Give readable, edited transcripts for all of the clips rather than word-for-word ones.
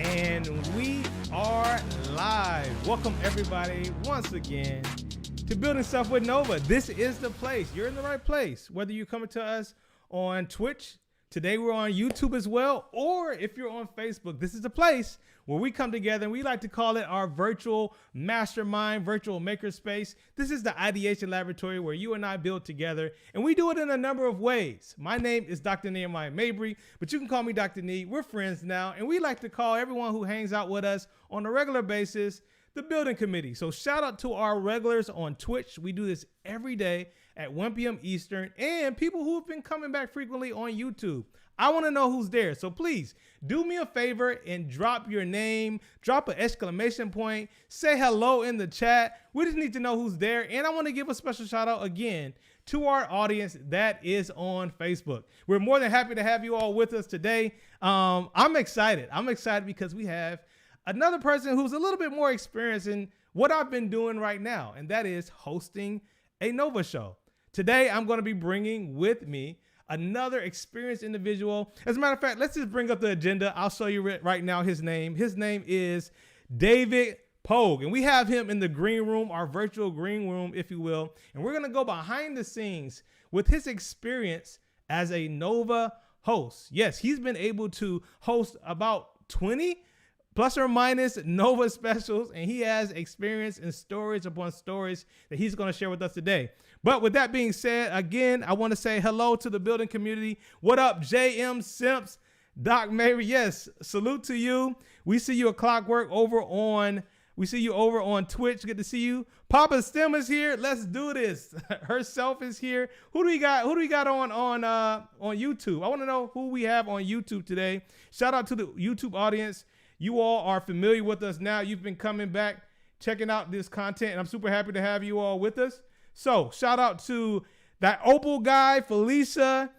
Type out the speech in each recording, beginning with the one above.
And we are live. Welcome everybody once again to Building Stuff with Nova. This is the place. You're in the right place. Whether you're coming to us on Twitch, today we're on YouTube as well, or if you're on Facebook, this is the place where we come together and we like to call it our virtual mastermind, virtual makerspace. This is the ideation laboratory where you and I build together, and we do it in a number of ways. My name is Dr. Nehemiah Mabry, but you can call me Dr. Nee. We're friends now, and we like to call everyone who hangs out with us on a regular basis the building committee. So shout out to our regulars on Twitch. We do this every day at 1 p.m. Eastern, and people who have been coming back frequently on YouTube. I want to know who's there. So please do me a favor and drop your name, drop an exclamation point, say hello in the chat. We just need to know who's there. And I want to give a special shout out again to our audience that is on Facebook. We're more than happy to have you all with us today. I'm excited. I'm excited because we have another person who's a little bit more experienced in what I've been doing right now, and that is hosting a Nova show. Today, I'm going to be bringing with me another experienced individual. As a matter of fact, let's just bring up the agenda. I'll show you right now his name. His name is David Pogue, and we have him in the green room, our virtual green room, if you will. And we're going to go behind the scenes with his experience as a Nova host. Yes, he's been able to host about 20 plus or minus Nova specials, and he has experience in stories upon stories that he's going to share with us today. But with that being said, again, I want to say hello to the building community. What up, JM Simps, Doc Mary? Yes, salute to you. We see you at Clockwork over on Twitch. Good to see you. Papa Stem is here. Let's do this. Herself is here. Who do we got on YouTube? I want to know who we have on YouTube today. Shout out to the YouTube audience. You all are familiar with us now. You've been coming back, checking out this content, and I'm super happy to have you all with us. So shout out to that Opal guy, Felicia,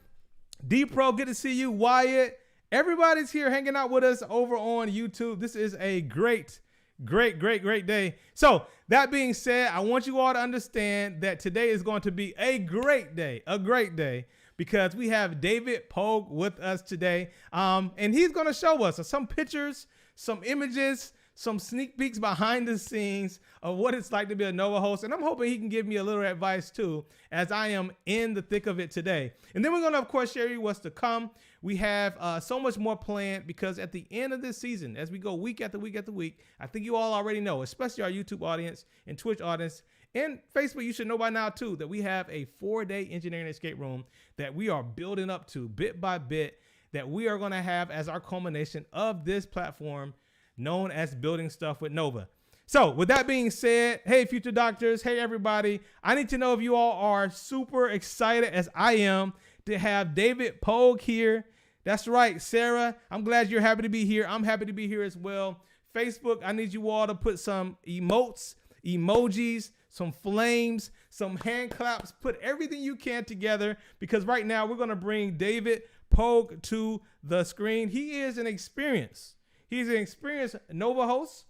D-Pro, good to see you, Wyatt. Everybody's here hanging out with us over on YouTube. This is a great day. So that being said, I want you all to understand that today is going to be a great day, because we have David Pogue with us today. And he's going to show us some pictures, some images, some sneak peeks behind the scenes of what it's like to be a Nova host. And I'm hoping he can give me a little advice too, as I am in the thick of it today. And then we're going to, of course, share you what's to come. We have so much more planned, because at the end of this season, as we go week after week after week, I think you all already know, especially our YouTube audience and Twitch audience and Facebook, you should know by now too, that we have a 4-day engineering escape room that we are building up to bit by bit, that we are going to have as our culmination of this platform known as Building Stuff with Nova. So with that being said, hey, future doctors, hey, everybody, I need to know if you all are super excited as I am to have David Pogue here. That's right, Sarah. I'm glad you're happy to be here. I'm happy to be here as well. Facebook, I need you all to put some emotes, emojis, some flames, some hand claps, put everything you can together, because right now we're going to bring David Pogue to the screen. He's an experienced Nova host.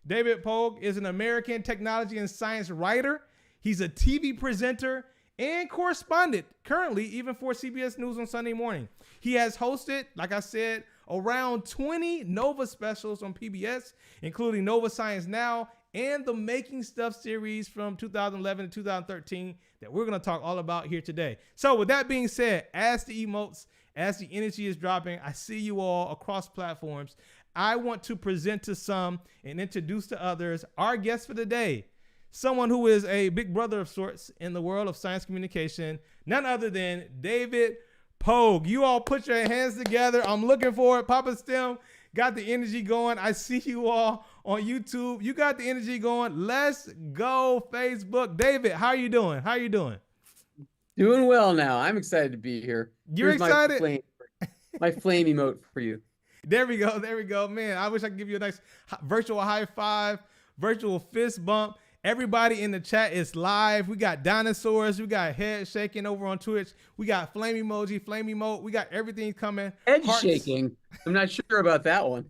David Pogue is an American technology and science writer. He's a TV presenter and correspondent currently, even for CBS News on Sunday morning. He has hosted, like I said, around 20 Nova specials on PBS, including Nova Science Now and the Making Stuff series from 2011 to 2013 that we're going to talk all about here today. So with that being said, as the emotes, as the energy is dropping, I see you all across platforms. I want to present to some and introduce to others our guest for the day, someone who is a big brother of sorts in the world of science communication, none other than David Pogue. You all put your hands together. I'm looking for it. Papa Stem got the energy going. I see you all on YouTube. You got the energy going. Let's go, Facebook. David, how are you doing? Doing well now. I'm excited to be here. You're excited? My flame emote for you. There we go. Man, I wish I could give you a nice virtual high five, virtual fist bump. Everybody in the chat is live. We got dinosaurs. We got head shaking over on Twitch. We got flame emoji, flame emote. We got everything coming. Head shaking. I'm not sure about that one.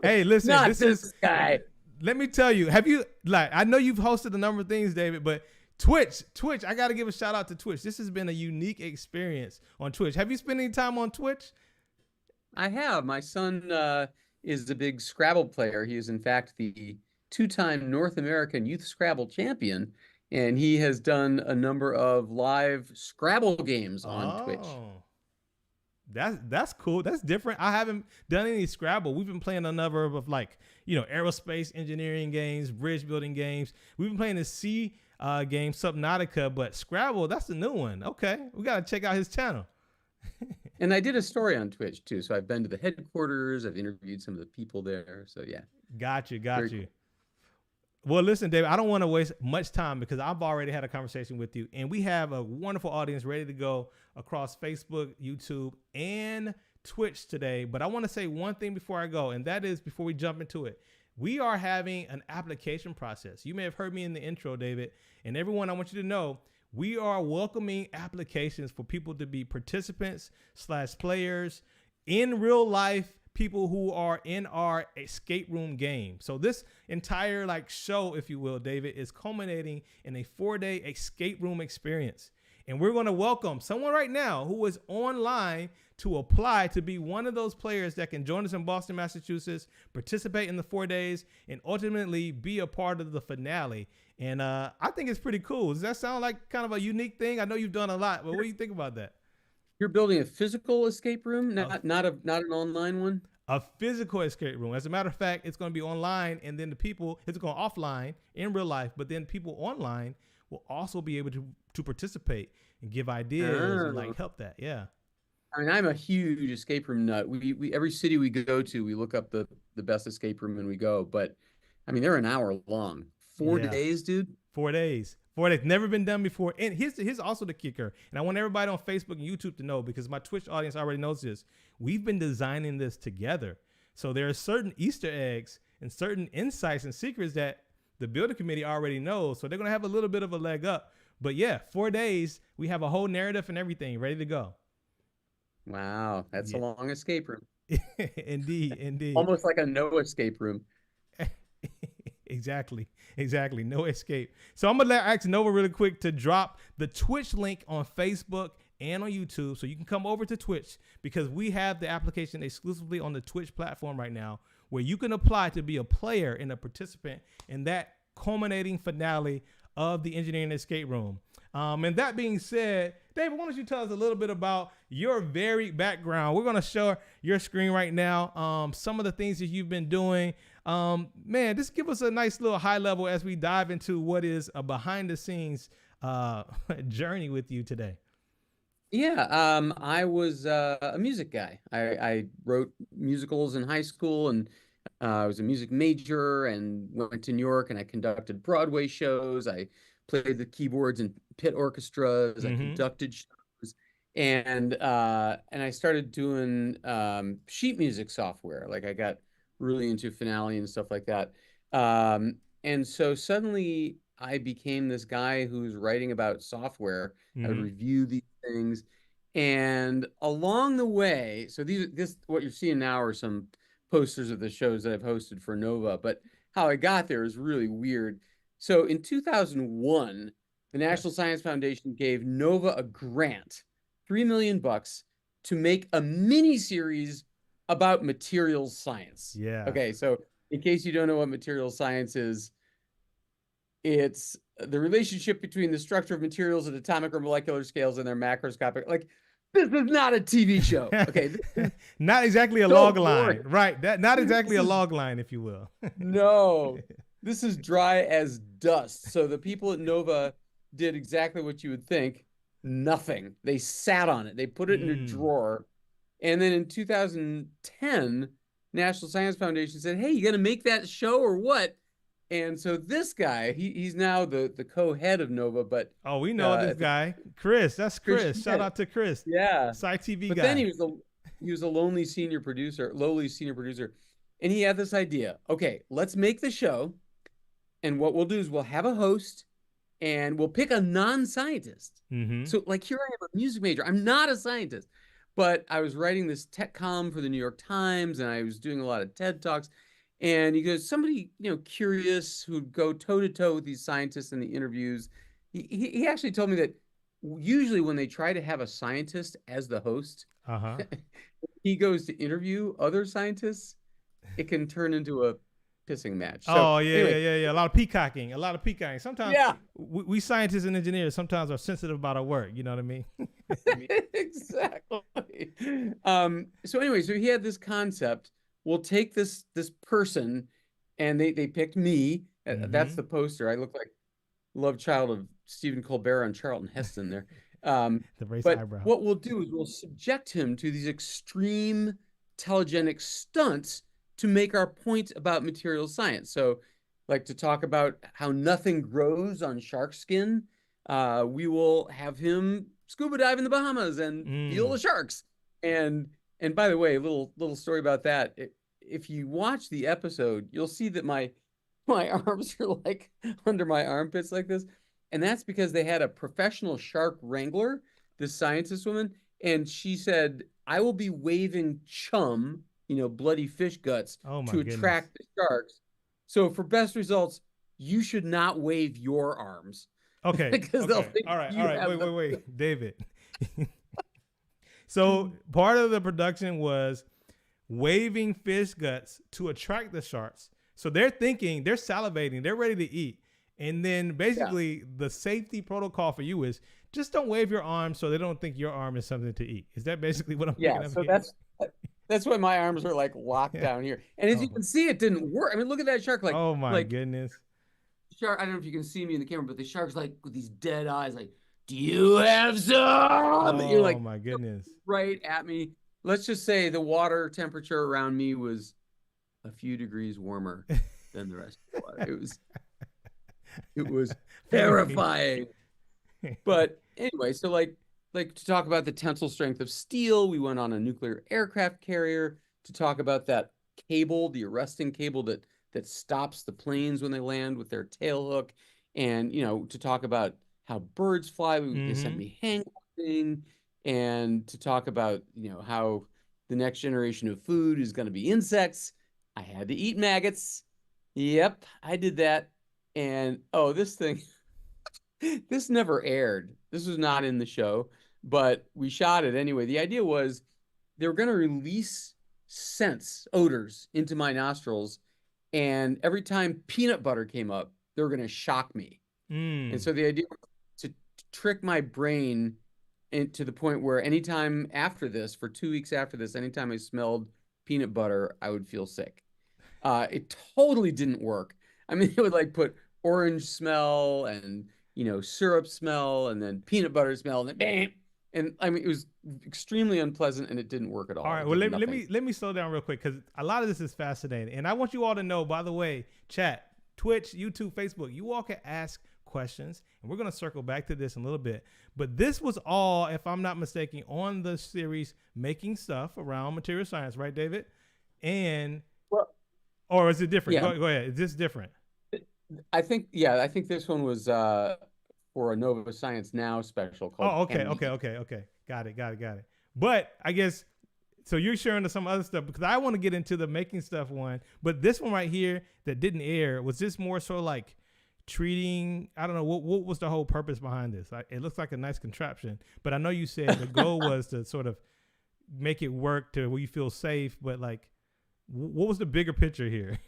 Hey, listen, this guy. Let me tell you, I know you've hosted a number of things, David, but Twitch, I got to give a shout out to Twitch. This has been a unique experience on Twitch. Have you spent any time on Twitch? I have. My son is a big Scrabble player. He is, in fact, the two-time North American Youth Scrabble champion, and he has done a number of live Scrabble games on Twitch. Oh, that's cool. That's different. I haven't done any Scrabble. We've been playing a number of like, aerospace engineering games, bridge building games. We've been playing the C game, Subnautica, but Scrabble, that's the new one. Okay, we gotta check out his channel. And I did a story on Twitch too. So I've been to the headquarters. I've interviewed some of the people there. So yeah. Got you. Very cool. Well, listen, David, I don't want to waste much time because I've already had a conversation with you, and we have a wonderful audience ready to go across Facebook, YouTube, and Twitch today. But I want to say one thing before I go, and that is before we jump into it. We are having an application process. You may have heard me in the intro, David, and everyone, I want you to know we are welcoming applications for people to be participants/players in real life, people who are in our escape room game. So this entire show, if you will, David, is culminating in a 4-day escape room experience. And we're going to welcome someone right now who is online to apply to be one of those players that can join us in Boston, Massachusetts, participate in the 4 days, and ultimately be a part of the finale. And I think it's pretty cool. Does that sound like kind of a unique thing? I know you've done a lot, but what do you think about that? You're building a physical escape room, not an online one? A physical escape room. As a matter of fact, it's going to be online, and then it's going offline in real life, but then people online will also be able to participate and give ideas and help that. Yeah. I mean, I'm a huge escape room nut. We every city we go to, we look up the best escape room and we go. But I mean, they're an hour long. 4 days, dude. 4 days. 4 days. Never been done before. And here's also the kicker. And I want everybody on Facebook and YouTube to know, because my Twitch audience already knows this. We've been designing this together. So there are certain Easter eggs and certain insights and secrets that the building committee already knows. So they're going to have a little bit of a leg up. But yeah, 4 days, we have a whole narrative and everything ready to go. Wow. That's a long escape room. Indeed. Almost like a no escape room. Exactly. No escape. So I'm going to ask Nova really quick to drop the Twitch link on Facebook and on YouTube, so you can come over to Twitch, because we have the application exclusively on the Twitch platform right now, where you can apply to be a player and a participant in that culminating finale of the engineering escape room. And that being said, David, why don't you tell us a little bit about your varied background? We're going to show your screen right now, some of the things that you've been doing. Man, just give us a nice little high level as we dive into what is a behind the scenes journey with you today. Yeah, I was a music guy. I wrote musicals in high school, and I was a music major and went to New York, and I conducted Broadway shows. I played the keyboards in pit orchestras. I conducted shows, and I started doing sheet music software. Like, I got really into Finale and stuff like that. And so suddenly I became this guy who's writing about software. I would review these things, and along the way, so what you're seeing now are some posters of the shows that I've hosted for NOVA, but how I got there is really weird. So in 2001, the National Science Foundation gave NOVA a grant, $3 million, to make a mini series about materials science. Yeah. Okay, so in case you don't know what materials science is, it's the relationship between the structure of materials at atomic or molecular scales and their macroscopic. Like, this is not a TV show. Okay. Not exactly a log line. Right. Not exactly a log line, if you will. No. This is dry as dust. So the people at NOVA did exactly what you would think. Nothing. They sat on it. They put it in a drawer. And then in 2010, National Science Foundation said, hey, you going to make that show or what? And so this guy, he's now the co-head of NOVA, but we know this guy, Chris. That's Chris. Shout out to Chris. Yeah, SciTV guy. But then he was a lowly senior producer, and he had this idea. Okay, let's make the show, and what we'll do is we'll have a host, and we'll pick a non-scientist. So, like, here I am, a music major. I'm not a scientist, but I was writing this tech column for the New York Times, and I was doing a lot of TED Talks. And he goes, somebody, curious who'd go toe to toe with these scientists in the interviews. He actually told me that usually when they try to have a scientist as the host, he goes to interview other scientists, it can turn into a pissing match. So Oh yeah, yeah, anyway, yeah, yeah. A lot of peacocking. A lot of peacocking. Sometimes yeah, we scientists and engineers sometimes are sensitive about our work. You know what I mean? exactly. So anyway, so he had this concept. We'll take this person, and they picked me. That's Mm-hmm. the poster. I look like love child of Stephen Colbert on Charlton Heston there. Um, The race but eyebrow. what we'll do is we'll subject him to these extreme telegenic stunts to make our point about material science. So, like to talk about how nothing grows on shark skin, we will have him scuba dive in the Bahamas and feel Mm. the sharks. And and by the way, a little story about that. If you watch the episode, you'll see that my arms are like under my armpits like this. And that's because they had a professional shark wrangler, this scientist woman, and she said, I will be waving chum, bloody fish guts, Oh my to goodness. attract the sharks. So for best results, you should not wave your arms Okay. because they'll Okay. think All right. All you right. have Wait. them. Wait. Wait. David. So part of the production was waving fish guts to attract the sharks. So they're thinking, they're salivating, they're ready to eat. And then Yeah. basically the safety protocol for you is just don't wave your arm so they don't think your arm is something to eat. Is that basically what I'm Yeah. picking up So here? that's why my arms are like locked down here. And as you Oh, can see, it didn't work. I mean, look at that shark, oh my like goodness. shark. I don't know if you can see me in the camera, but the shark's like with these dead eyes, like, do you have some? You're Oh like my goodness. right at me. Let's just say the water temperature around me was a few degrees warmer than the rest of the water. It was Funny. terrifying. But anyway, so like to talk about the tensile strength of steel, we went on a nuclear aircraft carrier to talk about that cable, the arresting cable that stops the planes when they land with their tail hook, and to talk about how birds fly. They sent Mm-hmm. me hang gliding, and to talk about how the next generation of food is going to be insects. I had to eat maggots. Yep, I did that. And oh, this thing. This never aired. This was not in the show, but we shot it anyway. The idea was they were going to release scents, odors into my nostrils, and every time peanut butter came up, they were going to shock me. And Mm. so the idea was to trick my brain to the point where anytime after this, for 2 weeks after this, anytime I smelled peanut butter, I would feel sick. It totally didn't work. I mean, it would like put orange smell and syrup smell and then peanut butter smell and then bam. And I mean, it was extremely unpleasant and it didn't work at All all. right. It Well, did let nothing. me let me slow down real quick because a lot of this is fascinating, and I want you all to know. By the way, chat, Twitch, YouTube, Facebook, you all can ask questions, and we're gonna circle back to this in a little bit. But this was all, if I'm not mistaken, on the series making stuff around material science, right, David? And Well, or is it different? yeah, Go ahead. Is this different? I think this one was for a Nova Science Now special called Oh, okay, Can We okay, Eat? okay, okay. Got it, got it, got it. But I guess so. You're sharing some other stuff because I want to get into the making stuff one. But this one right here that didn't air was this more so like treating. I don't know what was the whole purpose behind this. It looks like a nice contraption, but I know you said the goal was to sort of make it work to where you feel safe. But like, what was the bigger picture here?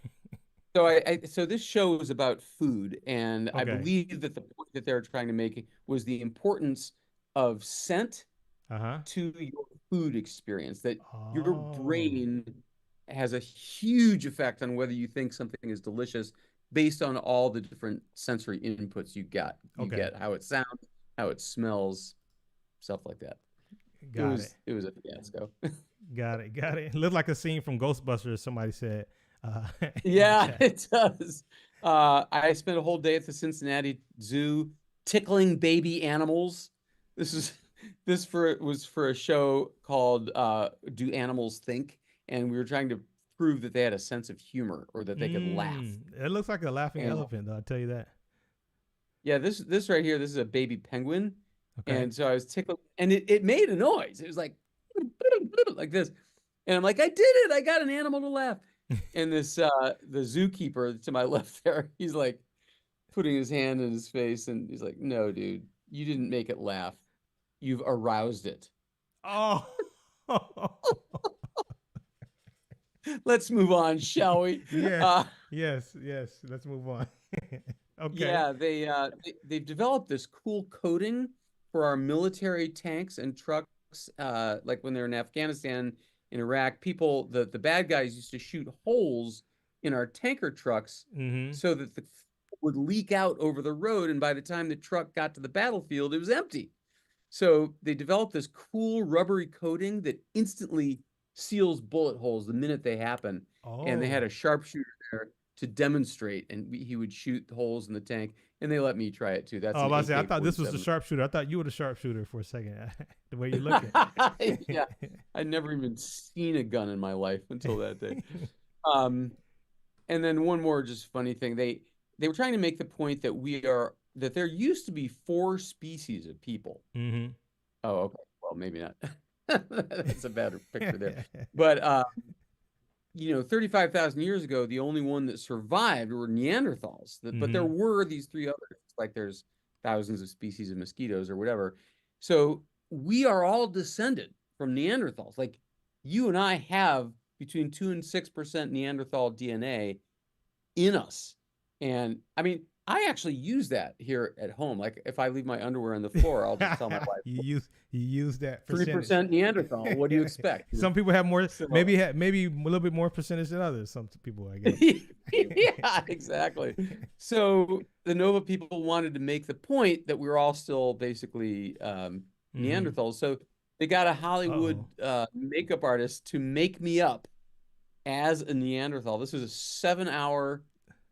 So so this show is about food, and I Okay. believe that the point that they're trying to make was the importance of scent Uh huh. to your food experience, that your Oh. brain has a huge effect on whether you think something is delicious based on all the different sensory inputs you get. You Okay. get how it sounds, how it smells, stuff like that. It Got it. was it was a fiasco. Got it. Got it. Looked like a scene from Ghostbusters. Somebody said uh, in the Yeah, chat. it does. I spent a whole day at the Cincinnati Zoo tickling baby animals. This is was for a show called Do Animals Think? And we were trying to prove that they had a sense of humor or that they could laugh. It looks like a laughing And elephant, though. I'll tell you that. yeah, this right here, this is a baby penguin. Okay. And so I was tickling and it made a noise. It was like like this. And I'm like, I did it. I got an animal to laugh. And this the zookeeper to my left there, he's like putting his hand in his face and he's like, no, dude, you didn't make it laugh. You've aroused it. Oh. Let's move on, shall we? Yeah. Yes. Let's move on. Okay. Yeah, they've developed this cool coating for our military tanks and trucks. Like when they're in Afghanistan, in Iraq, the bad guys used to shoot holes in our tanker trucks Mm-hmm. so that the would leak out over the road, and by the time the truck got to the battlefield, it was empty. So they developed this cool rubbery coating that instantly seals bullet holes the minute they happen. And they had Oh. a sharpshooter there to demonstrate, and he would shoot holes in the tank. And they let me try it too. That's Oh, an I say, I thought this was the AK-47. sharpshooter. I thought you were the sharpshooter for a second. The way you look Yeah, at. I'd never even seen a gun in my life until that day. Um, and then one more just funny thing. They were trying to make the point that there used to be 4 species of people. Mm-hmm. Oh, okay. Well, maybe not. That's a better picture there. But 35,000 years ago, the only one that survived were Neanderthals. But there Mm-hmm. were these 3 others, like there's thousands of species of mosquitoes or whatever. So we are all descended from Neanderthals. Like you and I have between 2 and 6% Neanderthal DNA in us. And I mean, I actually use that here at home. Like if I leave my underwear on the floor, I'll just tell my wife, You use that percentage. 3% Neanderthal. What do you expect? Some people have more, So, maybe a little bit more percentage than others. Some people, I guess. yeah, exactly. So the Nova people wanted to make the point that we were all still basically Neanderthals. So they got a Hollywood makeup artist to make me up as a Neanderthal. This was a 7-hour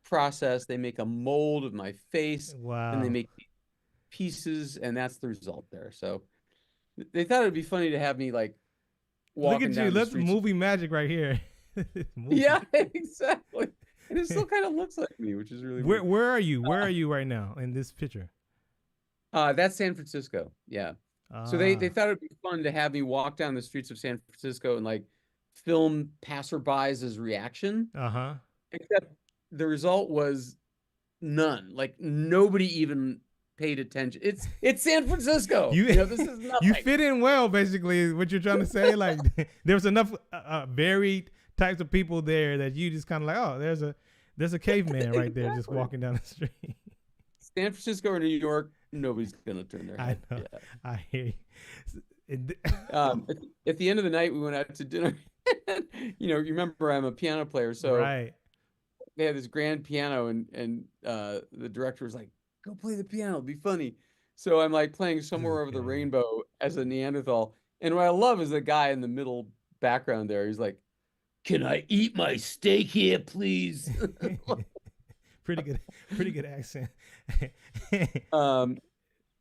process. They make a mold of my face, Wow. and they make pieces, and that's the result there. So they thought it'd be funny to have me like Look walking at you. down the That's streets. movie magic right here. Yeah, exactly. And it still kind of looks like me, which is really weird. Where are you? Where are you right now in this picture? That's San Francisco. Yeah. So they thought it'd be fun to have me walk down the streets of San Francisco and like film passerbys' reaction. Uh-huh. Except the result was none. Like nobody even paid attention. It's San Francisco. This is nothing. You fit in well, basically, is what you're trying to say. Like there's enough varied types of people there that you just kind of like, oh, there's a caveman right there just walking down the street. San Francisco or New York, nobody's gonna turn their head. I know. Yeah. I hear you. At the end of the night, we went out to dinner. You remember I'm a piano player, so right. They had this grand piano, and the director was like, "Go play the piano, it'll be funny." So I'm like playing Somewhere Over the Rainbow as a Neanderthal, and what I love is the guy in the middle background there. He's like, "Can I eat my steak here, please?" Pretty good accent.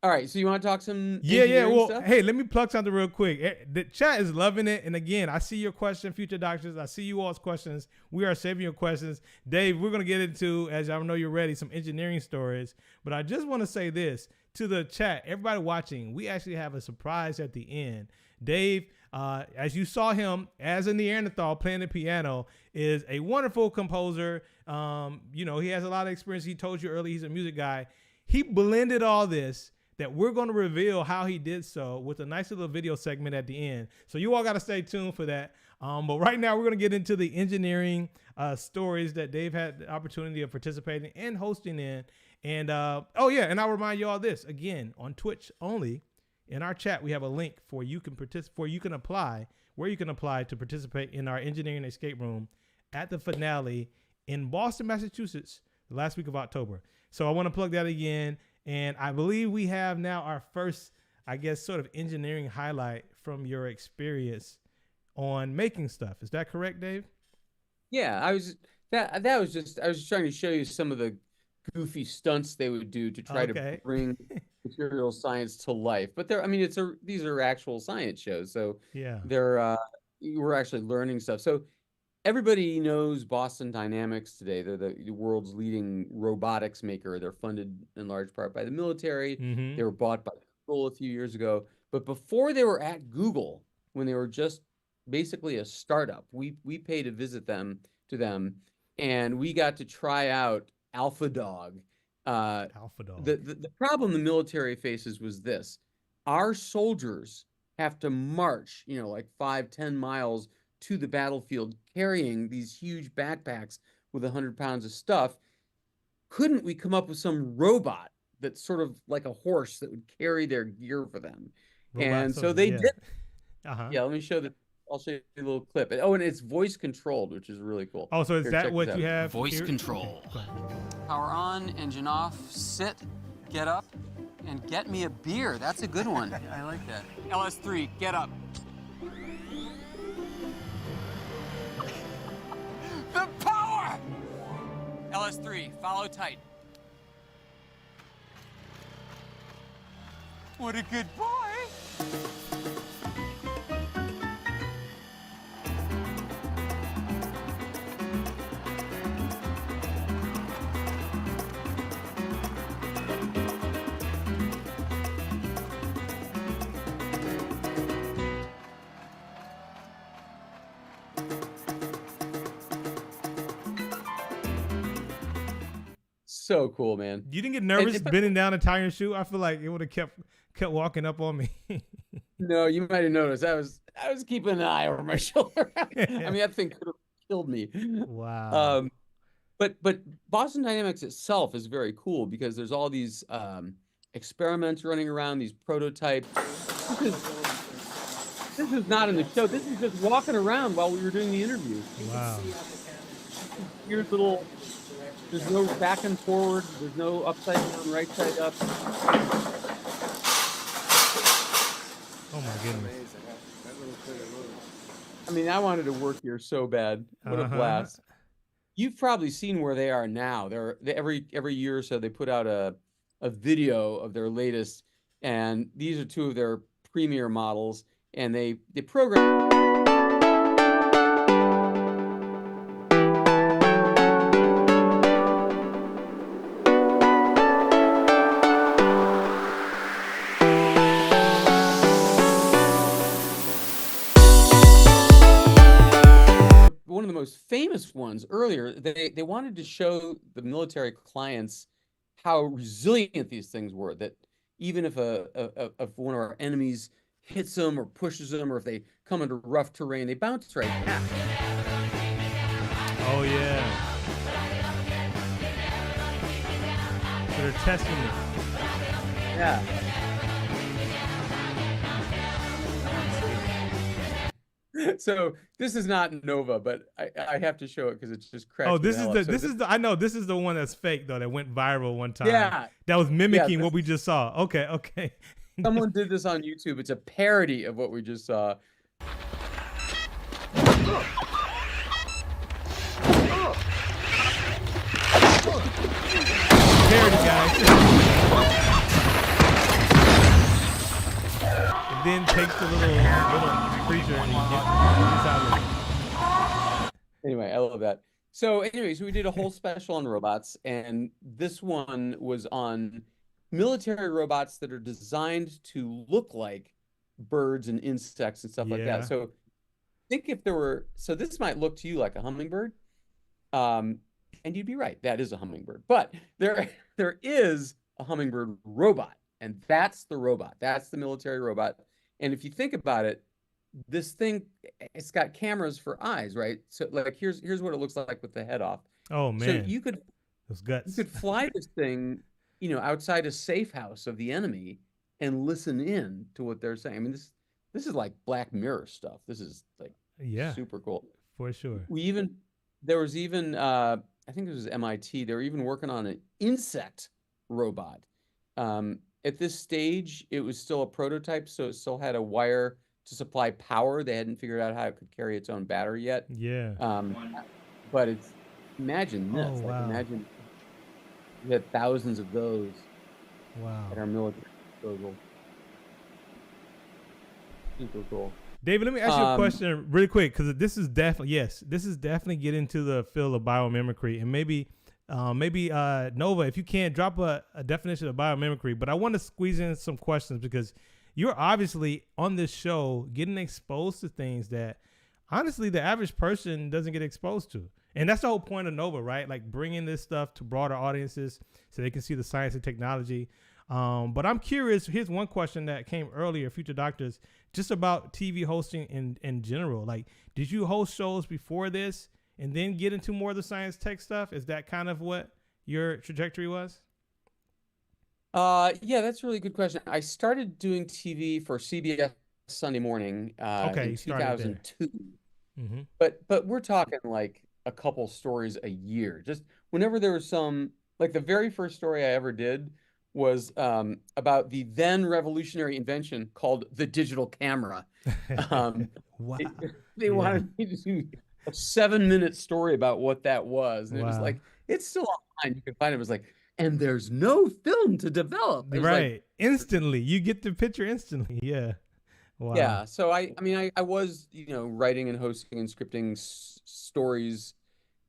All right, so you want to talk some Well, stuff? Hey, let me plug something real quick. The chat is loving it, and again, I see your question, future doctors. I see you all's questions. We are saving your questions. Dave, we're going to get into, as I know you're ready, some engineering stories, but I just want to say this to the chat, everybody watching, we actually have a surprise at the end. Dave, as you saw him as a Neanderthal playing the piano, is a wonderful composer. He has a lot of experience. He told you earlier he's a music guy. He blended all this that we're going to reveal how he did so with a nice little video segment at the end. So you all got to stay tuned for that. But right now we're going to get into the engineering stories that Dave had the opportunity of participating and hosting in. And and I'll remind you all this again on Twitch only. In our chat, we have a link where you can apply to participate in our engineering escape room at the finale in Boston, Massachusetts, the last week of October. So I want to plug that again. And I believe we have now our first, I guess, sort of engineering highlight from your experience on making stuff. Is that correct, Dave? Yeah, I was just trying to show you some of the goofy stunts they would do to try to bring material science to life. But these are actual science shows, so yeah, we're actually learning stuff. So everybody knows Boston Dynamics today. They're the world's leading robotics maker. They're funded in large part by the military. Mm-hmm. They were bought by Google a few years ago. But before they were at Google, when they were just basically a startup, we paid a visit to them, and we got to try out AlphaDog. AlphaDog. The problem the military faces was this: our soldiers have to march, like 5-10 miles to the battlefield carrying these huge backpacks with 100 pounds of stuff. Couldn't we come up with some robot that's sort of like a horse that would carry their gear for them? And so they did. Yeah, let me show that. I'll show you a little clip. Oh, and it's voice controlled, which is really cool. Oh, so is that what you have? Voice control. Power on, engine off, sit, get up, and get me a beer. That's a good one. I like that. LS3, get up. The power! LS3, follow tight. What a good boy! So cool, man. You didn't get nervous bending down and tying your shoe? I feel like it would have kept walking up on me. No, you might have noticed. I was keeping an eye over my shoulder. I mean, that thing could have killed me. Wow. But Boston Dynamics itself is very cool because there's all these experiments running around, these prototypes. This is not in the show. This is just walking around while we were doing the interview. Wow. Here's little. There's no back and forward. There's no upside down, right side up. Oh my goodness. I mean, I wanted to work here so bad. What a blast. You've probably seen where they are now. Every year or so they put out a video of their latest, and these are two of their premier models, and they program. One of the most famous ones earlier, they wanted to show the military clients how resilient these things were, that even if if one of our enemies hits them or pushes them, or if they come into rough terrain, they bounce right back. Oh yeah. So they're testing it. Yeah. So this is not NOVA, but I have to show it because it's just crazy. Oh, this is the I know this is the one that's fake though, that went viral one time. Yeah. That was mimicking what we just saw. Okay. Someone did this on YouTube. It's a parody of what we just saw. Parody, guys. And then takes the little creature and gets out of it. Anyway, I love that. So anyways, we did a whole special on robots, and this one was on military robots that are designed to look like birds and insects and stuff like that. So think if there were, so this might look to you like a hummingbird, and you'd be right, that is a hummingbird. But there is a hummingbird robot, and that's the robot. That's the military robot. And if you think about it, this thing, it's got cameras for eyes, right? So like here's what it looks like with the head off. Oh man. So you could fly this thing, outside a safe house of the enemy and listen in to what they're saying. I mean, this is like Black Mirror stuff. This is like super cool. For sure. There was even I think it was MIT, they were even working on an insect robot. At this stage, it was still a prototype, so it still had a wire to supply power. They hadn't figured out how it could carry its own battery yet. Yeah. But imagine this. Oh, wow. Imagine we had thousands of those. Wow. At our military disposal. Super cool. David, let me ask you a question really quick, because this is definitely get into the field of biomimicry, and maybe Nova, if you can drop a definition of biomimicry. But I want to squeeze in some questions because you're obviously on this show getting exposed to things that honestly the average person doesn't get exposed to. And that's the whole point of NOVA, right? Like bringing this stuff to broader audiences so they can see the science and technology. But I'm curious. Here's one question that came earlier, future doctors, just about TV hosting in general. Like, did you host shows before this and then get into more of the science tech stuff? Is that kind of what your trajectory was? Yeah, that's a really good question. I started doing TV for CBS Sunday Morning Okay, in you started there. 2002. Mm-hmm. But we're talking like a couple stories a year. Just whenever there was some, like the very first story I ever did was about the then revolutionary invention called the digital camera. Wow. They wanted me to do a 7-minute story about what that was. And it was Wow. like, it's still online. You can find it. It was like, and there's no film to develop. It was Right. like, Instantly. You get the picture instantly. Yeah. Wow. yeah. So I mean, I was, writing and hosting and scripting stories.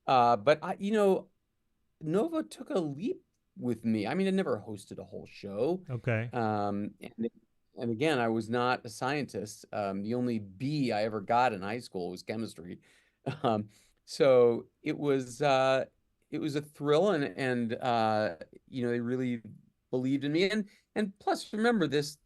But Nova took a leap with me. I mean, I never hosted a whole show. Okay. And again, I was not a scientist. The only B I ever got in high school was chemistry. So it was a thrill, and they really believed in me. And plus, remember, this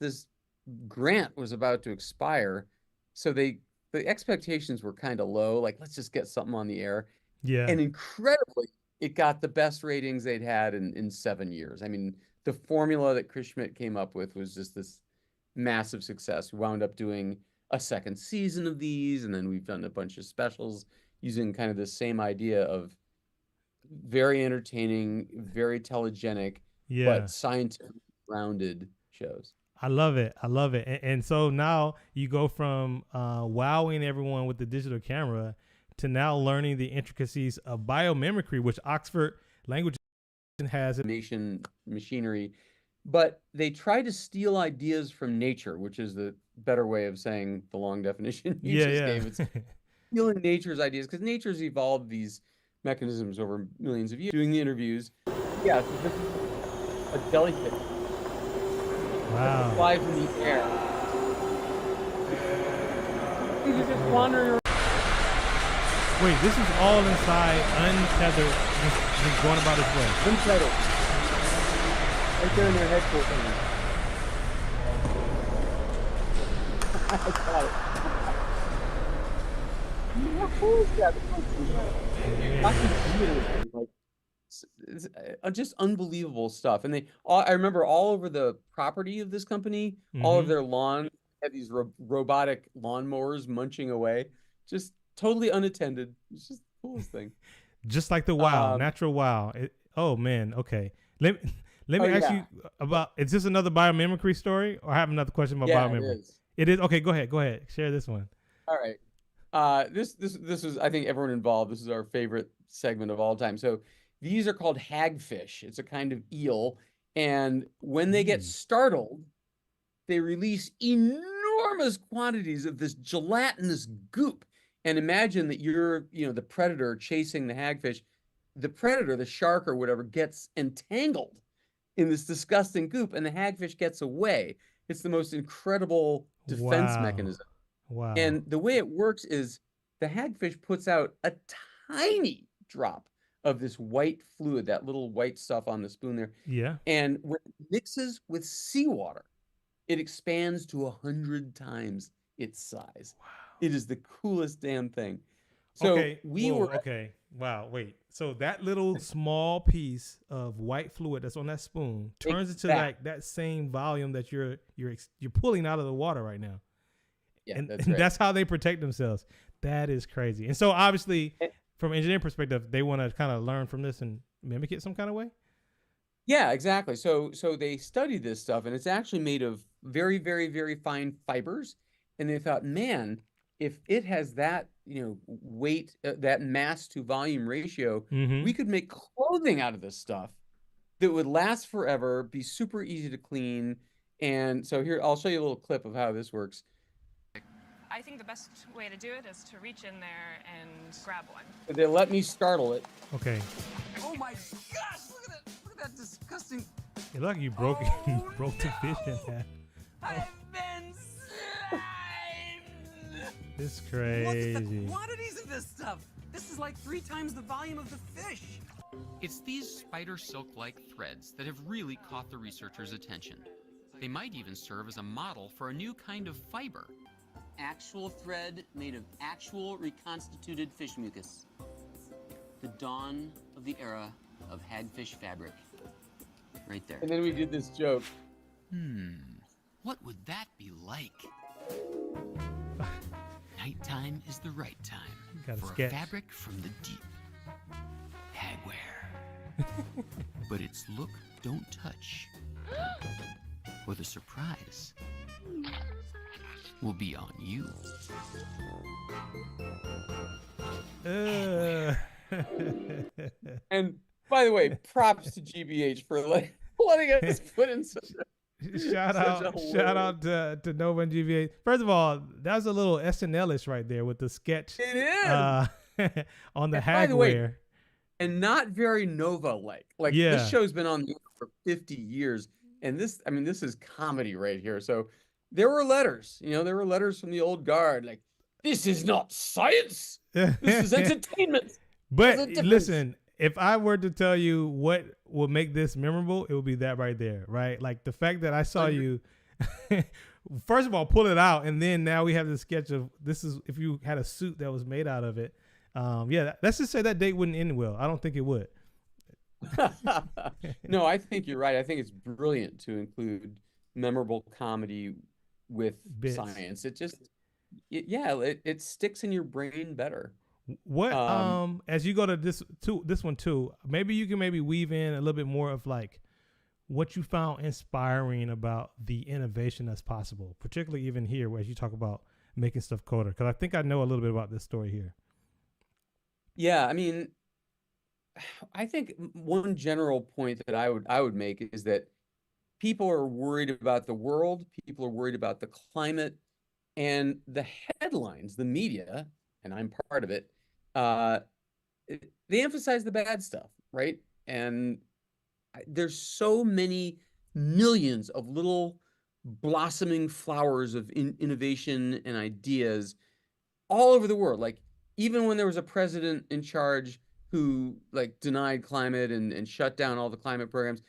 grant was about to expire, so the expectations were kind of low. Like, let's just get something on the air. Yeah. And incredibly, it got the best ratings they'd had in 7 years. I mean, the formula that Chris Schmidt came up with was just this massive success. We wound up doing a second season of these, and then we've done a bunch of specials using kind of the same idea of very entertaining, very telegenic, but scientifically grounded shows. I love it. I love it. And so now you go from wowing everyone with the digital camera to now learning the intricacies of biomimicry, which Oxford Language has. Machinery. But they try to steal ideas from nature, which is the better way of saying the long definition you just gave. It's stealing nature's ideas, because nature's evolved these mechanisms over millions of years. Doing the interviews. Yeah, so this is a jellyfish. Wow. It flies in the air. You just wander. Wait, this is all inside, untethered, just going about its way. Untethered. Right there in their headquarters. I got it. How cool is that? It's just unbelievable stuff. And I remember all over the property of this company, all of their lawn had these robotic lawnmowers munching away, just totally unattended. It's just the coolest thing. Just like the wow, natural wow. Oh man, okay. Let me ask you about. Is this another biomimicry story, or I have another question about biomimicry? It is. Okay, go ahead. Share this one. All right. This was, I think, everyone involved. This is our favorite segment of all time. So these are called hagfish. It's a kind of eel, and when they get startled, they release enormous quantities of this gelatinous goop. And imagine that you're, the predator chasing the hagfish. The predator, the shark or whatever, gets entangled in this disgusting goop, and the hagfish gets away. It's the most incredible defense mechanism. Wow. And the way it works is the hagfish puts out a tiny drop of this white fluid, that little white stuff on the spoon there. Yeah. And when it mixes with seawater, it expands to 100 times its size. Wow. It is the coolest damn thing. So okay. Wow. Wait. So that little small piece of white fluid that's on that spoon turns into like that same volume that you're pulling out of the water right now. Yeah, and that's right. That's how they protect themselves. That is crazy. And so obviously, from an engineering perspective, they want to kind of learn from this and mimic it some kind of way. Yeah, exactly. So they studied this stuff, and it's actually made of very, very, very fine fibers. And they thought, man, if it has that, weight, that mass to volume ratio, we could make clothing out of this stuff that would last forever, be super easy to clean. And so here, I'll show you a little clip of how this works. I think the best way to do it is to reach in there and grab one. They let me startle it. Okay. Oh my gosh, look at that disgusting. It looked like you broke broke the fish in half. I've been slimed. It's crazy. What's the quantities of this stuff? This is like 3 times the volume of the fish. It's these spider silk-like threads that have really caught the researchers' attention. They might even serve as a model for a new kind of fiber. Actual thread made of actual reconstituted fish mucus. The dawn of the era of hagfish fabric. Right there. And then we did this joke. What would that be like? Nighttime is the right time for a fabric from the deep. Hagwear. But its look don't touch. Or the surprise will be on you. And by the way, props to GBH for letting us put in such a shout out to Nova and GVA. First of all, that was a little SNL-ish right there with the sketch. It is on the by the way, hagwear, and not very Nova-like. Like this show's been on the air for 50 years, and this is comedy right here. So there were letters, there were letters from the old guard, like, this is not science, this is entertainment. But listen, if I were to tell you what will make this memorable, it would be that right there, right? Like the fact that I saw you, first of all, pull it out, and then now we have the sketch of this is if you had a suit that was made out of it. Let's just say that date wouldn't end well. I don't think it would. No, I think you're right. I think it's brilliant to include memorable comedy with Bits. Science. It sticks in your brain better. What as you go to this one too, maybe you can weave in a little bit more of like what you found inspiring about the innovation that's possible, particularly even here where you talk about making stuff colder, because I think I know a little bit about this story here. Yeah, I think one general point that I would make is that people are worried about the world, people are worried about the climate, and the headlines, the media, and I'm part of it, they emphasize the bad stuff, right? And there's so many millions of little blossoming flowers of innovation and ideas all over the world. Like even when there was a president in charge who like denied climate and shut down all the climate programs,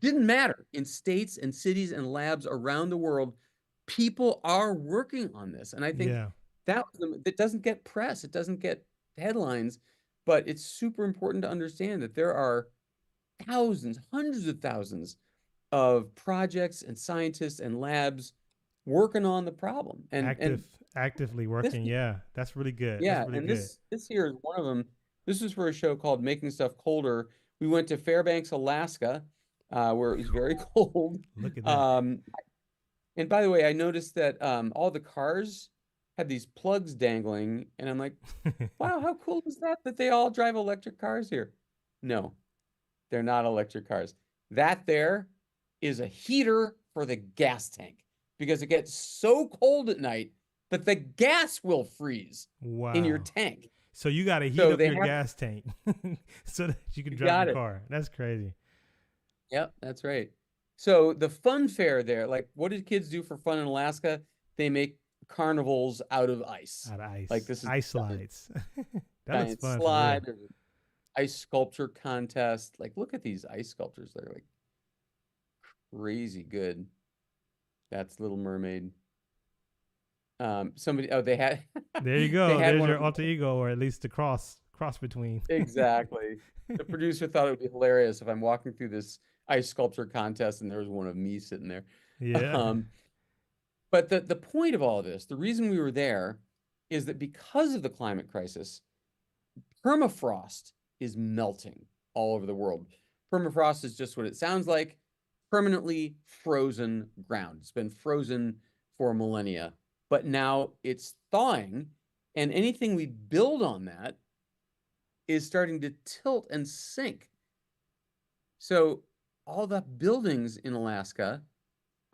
didn't matter. In states and cities and labs around the world, people are working on this. And I think that it doesn't get press, it doesn't get headlines, but it's super important to understand that there are thousands, hundreds of thousands of projects and scientists and labs working on the problem and actively working. That's really good. Yeah, that's really and good. this here is one of them. This is for a show called Making Stuff Colder. We went to Fairbanks, Alaska, where it was very cold. Look at that. And by the way, I noticed that all the cars had these plugs dangling, and I'm like, wow, how cool is that they all drive electric cars here? No, they're not electric cars. That there is a heater for the gas tank because it gets so cold at night that the gas will freeze in your tank. So you got to heat up your gas tank so that you can drive your car. That's crazy. Yep, that's right. So the fun fair there, like what did kids do for fun in Alaska? They make carnivals out of ice. Out of ice. Like this is ice slides. That was fun. Slide, ice sculpture contest. Like look at these ice sculptures. They're like crazy good. That's Little Mermaid. They had there you go. There's your alter ego, or at least the cross between. Exactly. The producer thought it would be hilarious if I'm walking through this ice sculpture contest and there's one of me sitting there. Yeah. But the point of all of this, the reason we were there is that because of the climate crisis, permafrost is melting all over the world. Permafrost is just what it sounds like, permanently frozen ground. It's been frozen for millennia, but now it's thawing, and anything we build on that is starting to tilt and sink. So all the buildings in Alaska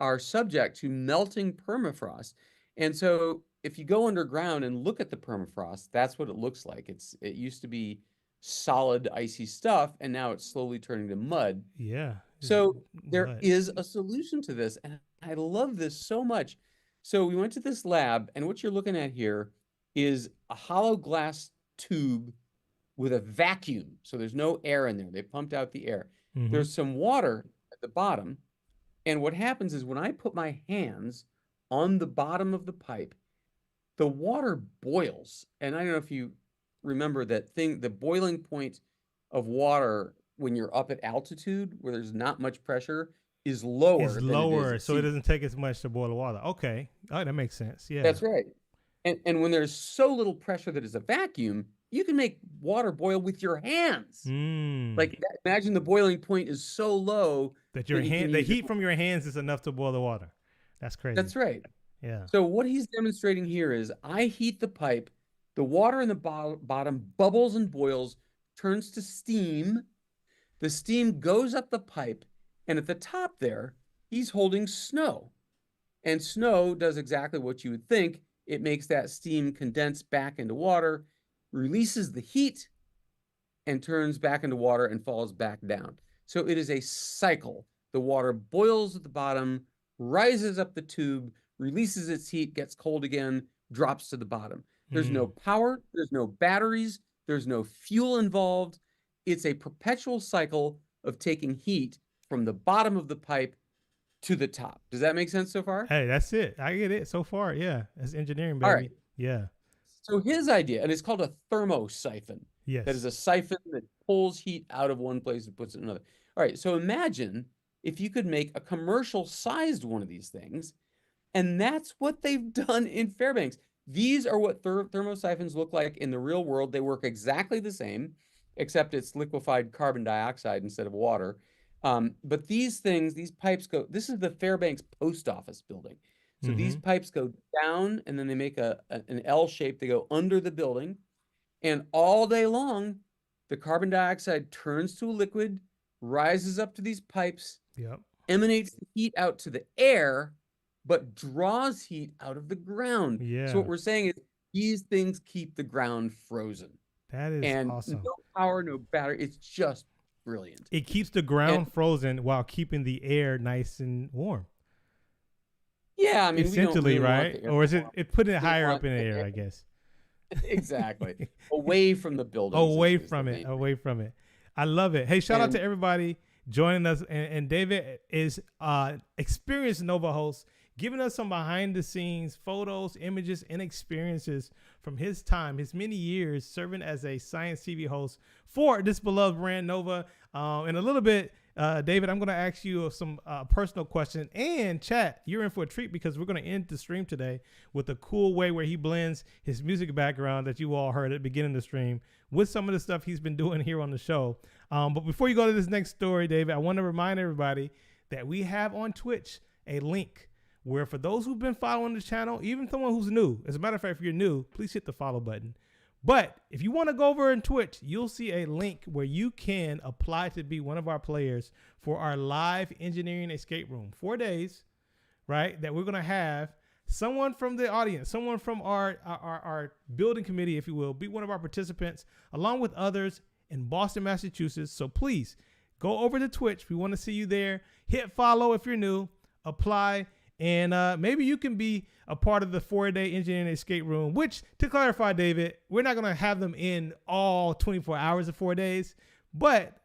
are subject to melting permafrost. And so if you go underground and look at the permafrost, that's what it looks like. It used to be solid, icy stuff, and now it's slowly turning to mud. Yeah. So there is a solution to this, and I love this so much. So we went to this lab, and what you're looking at here is a hollow glass tube with a vacuum. So there's no air in there. They pumped out the air. Mhm. There's some water at the bottom. And what happens is when I put my hands on the bottom of the pipe, the water boils. And I don't know if you remember that thing, the boiling point of water when you're up at altitude where there's not much pressure is lower It's than it is lower, at so it sea. doesn't take as much to boil the water. Okay. Oh, that makes sense. Yeah. That's right. And when there's so little pressure that it's a vacuum, you can make water boil with your hands. Like imagine the boiling point is so low that your you can hand, the use your- heat from your hands is enough to boil the water. That's crazy. That's right. Yeah. So what he's demonstrating here is I heat the pipe, the water in the bottom bubbles and boils, turns to steam. The steam goes up the pipe, and at the top there, he's holding snow. And snow does exactly what you would think. It makes that steam condense back into water, releases the heat, and turns back into water and falls back down. So it is a cycle. The water boils at the bottom, rises up the tube, releases its heat, gets cold again, drops to the bottom. There's no power, there's no batteries, there's no fuel involved. It's a perpetual cycle of taking heat from the bottom of the pipe to the top. Does that make sense so far? Hey, that's it. I get it so far. Yeah. That's engineering, baby. All right. Yeah. So his idea, and it's called a thermosiphon. Yes. That is a siphon that pulls heat out of one place and puts it in another. All right. So imagine if you could make a commercial sized one of these things. And that's what they've done in Fairbanks. These are what thermosiphons look like in the real world. They work exactly the same, except it's liquefied carbon dioxide instead of water. But these things, these pipes go, this is the Fairbanks post office building. So these pipes go down and then they make an L shape. They go under the building. And all day long, the carbon dioxide turns to a liquid, rises up to these pipes, emanates the heat out to the air, but draws heat out of the ground. Yeah. So what we're saying is these things keep the ground frozen. That is awesome. No power, no battery. It's just brilliant. It keeps the ground frozen while keeping the air nice and warm. Yeah, I mean, essentially, right? Or is it putting it higher up in the air, I guess. Exactly. Away from the building. Away from it. I love it. Hey, shout out to everybody joining us. And David is experienced NOVA host, giving us some behind the scenes photos, images, and experiences from his time, his many years serving as a science TV host for this beloved brand NOVA. In a little bit, David, I'm going to ask you some personal questions, and chat, you're in for a treat because we're going to end the stream today with a cool way where he blends his music background that you all heard at the beginning of the stream with some of the stuff he's been doing here on the show. But before you go to this next story, David, I want to remind everybody that we have on Twitch a link where for those who've been following the channel, even someone who's new, as a matter of fact, if you're new, please hit the follow button. But if you want to go over in Twitch, you'll see a link where you can apply to be one of our players for our live engineering escape room. 4 days, right? That we're going to have someone from the audience, someone from our building committee, if you will, be one of our participants along with others in Boston, Massachusetts. So please go over to Twitch. We want to see you there. Hit follow if you're new, apply. And maybe you can be a part of the 4-day engineering escape room, which, to clarify, David, we're not going to have them in all 24 hours of 4 days. But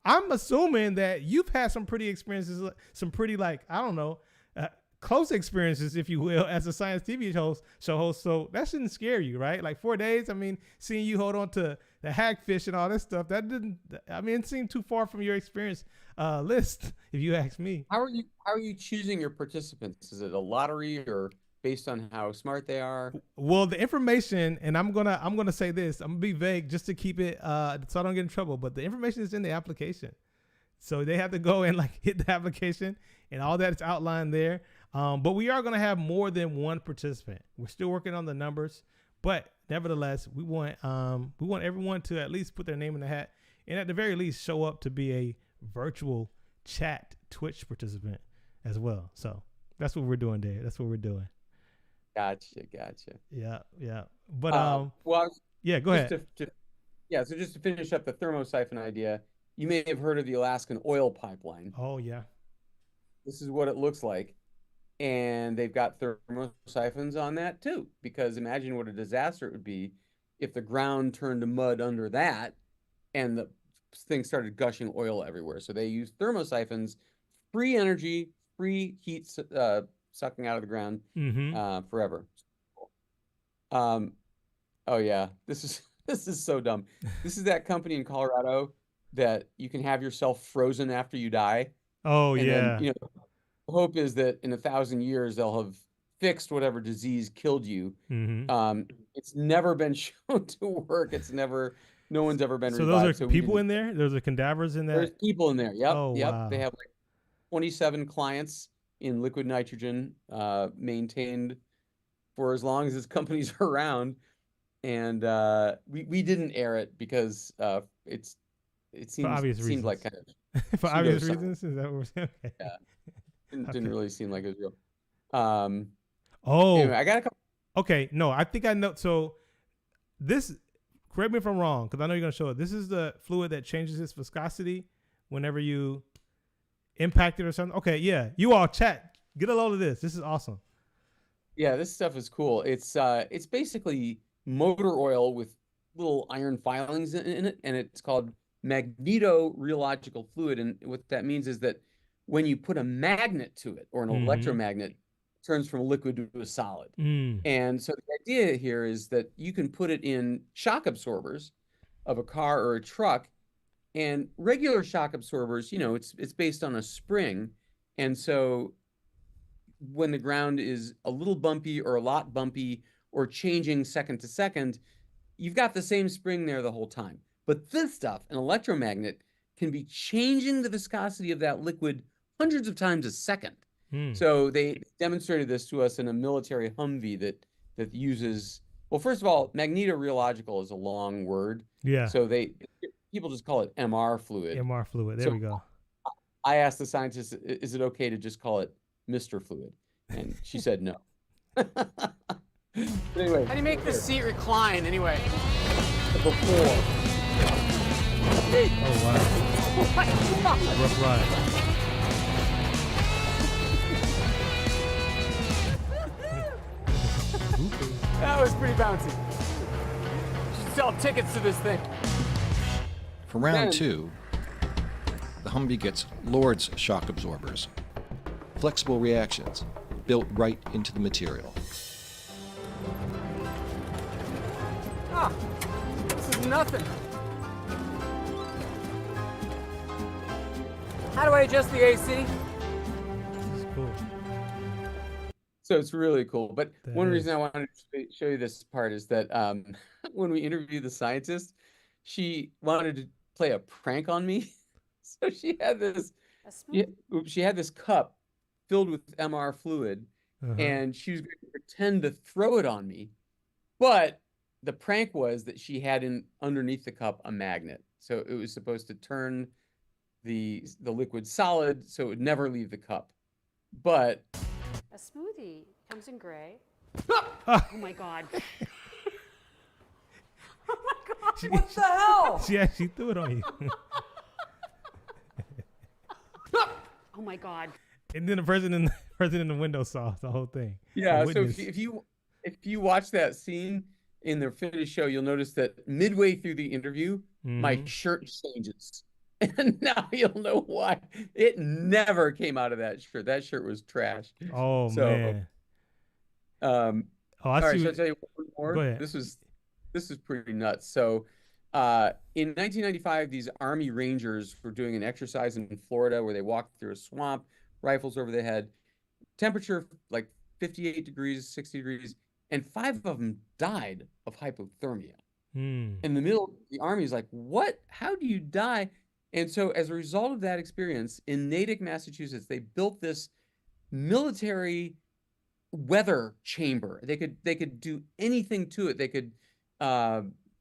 I'm assuming that you've had some pretty experiences, some pretty, like, I don't know, close experiences, if you will, as a science TV show host. So that shouldn't scare you, right? Like 4 days, I mean, seeing you hold on to the hagfish and all this stuff, it seemed too far from your experience list, if you ask me. How are you choosing your participants? Is it a lottery or based on how smart they are? Well, the information, and I'm gonna say this, I'm gonna be vague just to keep it so I don't get in trouble, but the information is in the application. So they have to go and like hit the application and all that is outlined there. But we are gonna have more than one participant. We're still working on the numbers, but nevertheless, we want everyone to at least put their name in the hat and at the very least show up to be a virtual chat Twitch participant as well. So that's what we're doing there. That's what we're doing. Gotcha. Yeah. But yeah, go ahead. So just to finish up the thermosiphon idea, you may have heard of the Alaskan oil pipeline. Oh yeah. This is what it looks like. And they've got thermosiphons on that too, because imagine what a disaster it would be if the ground turned to mud under that and the thing started gushing oil everywhere. So they use thermosiphons, free energy, free heat sucking out of the ground forever. Oh yeah, this is so dumb. This is that company in Colorado that you can have yourself frozen after you die. Oh, and yeah. then, you know, the hope is that in 1,000 years they'll have fixed whatever disease killed you. It's never been shown to work. No one's ever been So revived. those are people in there? Those are cadavers in that? There's people in there. Yep. Oh, yep. wow. They have like 27 clients in liquid nitrogen, maintained for as long as this company's around. And we didn't air it because it seemed reasons. like kind of for obvious reasons. Is that what we're saying? Okay. Yeah. Didn't really seem like it was real. Oh, anyway, I got a couple. Okay, no, I think I know. So this, correct me if I'm wrong, because I know you're gonna show it. This is the fluid that changes its viscosity whenever you impact it or something. Okay, yeah. You all chat. Get a load of this. This is awesome. Yeah, this stuff is cool. It's basically motor oil with little iron filings in it, and it's called magnetorheological fluid. And what that means is that when you put a magnet to it or an electromagnet, it turns from a liquid to a solid. And so the idea here is that you can put it in shock absorbers of a car or a truck, and regular shock absorbers, you know, it's based on a spring. And so when the ground is a little bumpy or a lot bumpy or changing second to second, you've got the same spring there the whole time. But this stuff, an electromagnet, can be changing the viscosity of that liquid hundreds of times a second. So they demonstrated this to us in a military Humvee that uses, well, first of all, magnetorheological is a long word. Yeah. So people just call it MR fluid. MR fluid. There we go. I asked the scientist, is it okay to just call it Mr. Fluid? And she said no. But anyway. How do you make the seat recline anyway? Before. Oh, wow. Rough ride. That was pretty bouncy. Should sell tickets to this thing. For round 2, the Humvee gets Lord's shock absorbers. Flexible reactions, built right into the material. Ah, this is nothing. How do I adjust the AC? This is cool. So it's really cool. But one reason I wanted to show you this part is that when we interviewed the scientist, she wanted to play a prank on me. So she had this cup filled with MR fluid, and she was going to pretend to throw it on me. But the prank was that she had underneath the cup a magnet. So it was supposed to turn the liquid solid so it would never leave the cup. But a smoothie comes in gray. Oh my God. Oh my God. What the hell? She actually threw it on you. Oh my God. And then the person in the window saw the whole thing. Yeah, so if you watch that scene in the finished show, you'll notice that midway through the interview, my shirt changes. And now you'll know why. It never came out of that shirt. That shirt was trash. Oh, man. All right, should I tell you one more? Go ahead. This is pretty nuts. So in 1995, these Army Rangers were doing an exercise in Florida where they walked through a swamp, rifles over their head, temperature like 58 degrees, 60 degrees, and 5 of them died of hypothermia. In the middle, the Army's like, what? How do you die? And so as a result of that experience, in Natick, Massachusetts, they built this military weather chamber. They could do anything to it. They could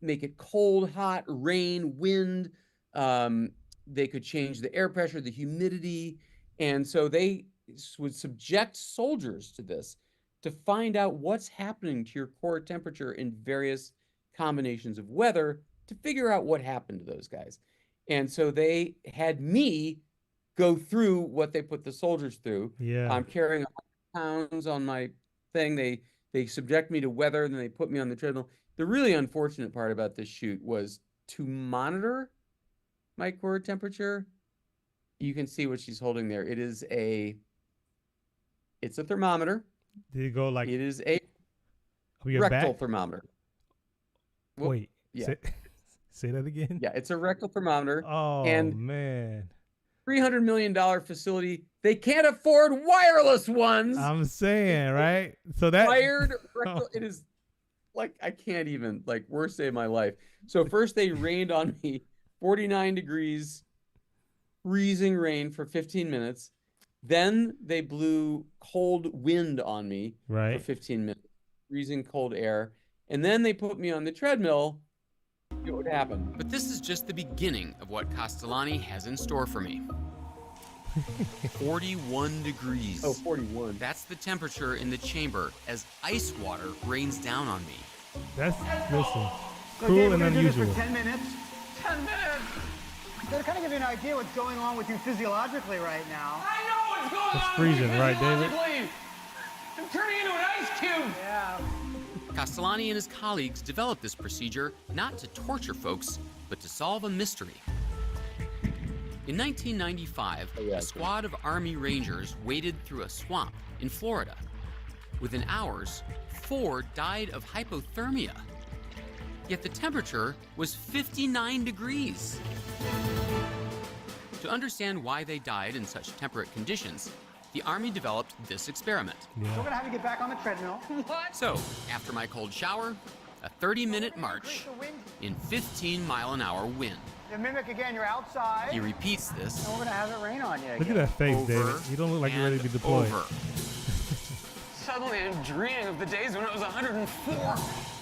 make it cold, hot, rain, wind. They could change the air pressure, the humidity. And so they would subject soldiers to this to find out what's happening to your core temperature in various combinations of weather to figure out what happened to those guys. And so they had me go through what they put the soldiers through. Yeah. I'm carrying 100 pounds on my thing. They subject me to weather, and then they put me on the treadmill. The really unfortunate part about this shoot was to monitor my core temperature. You can see what she's holding there. It's a thermometer. Did it go like It is a your rectal back? thermometer. Well, Wait, yeah. say that again. Yeah, it's a rectal thermometer. Oh and man, $300 million facility. They can't afford wireless ones. I'm saying, right? So that Wired rectal. It is like, I can't even, like, worst day of my life. So first they rained on me 49 degrees, freezing rain for 15 minutes. Then they blew cold wind on me for 15 minutes, freezing cold air. And then they put me on the treadmill. See what would happen. But this is just the beginning of what Castellani has in store for me. 41 degrees. Oh, 41. That's the temperature in the chamber as ice water rains down on me. That's listen, So cruel Dave, and we're gonna do this unusual. for 10 minutes. 10 minutes! To kind of give you an idea what's going on with you physiologically right now. I know what's going It's on freezing, with me right, David? physiologically. I'm turning into an ice cube. Yeah. Castellani and his colleagues developed this procedure not to torture folks, but to solve a mystery. In 1995, a squad of Army Rangers waded through a swamp in Florida. Within hours, 4 died of hypothermia. Yet the temperature was 59 degrees. To understand why they died in such temperate conditions, the Army developed this experiment. We're gonna have you get back on the treadmill. So, after my cold shower, a 30-minute march in 15-mile-an-hour wind. To mimic again, you're outside. He repeats this. And we're gonna have it rain on you Look at again. that face, Over David. You don't look like you're ready to be deployed. over. Suddenly I'm dreaming of the days when it was 104.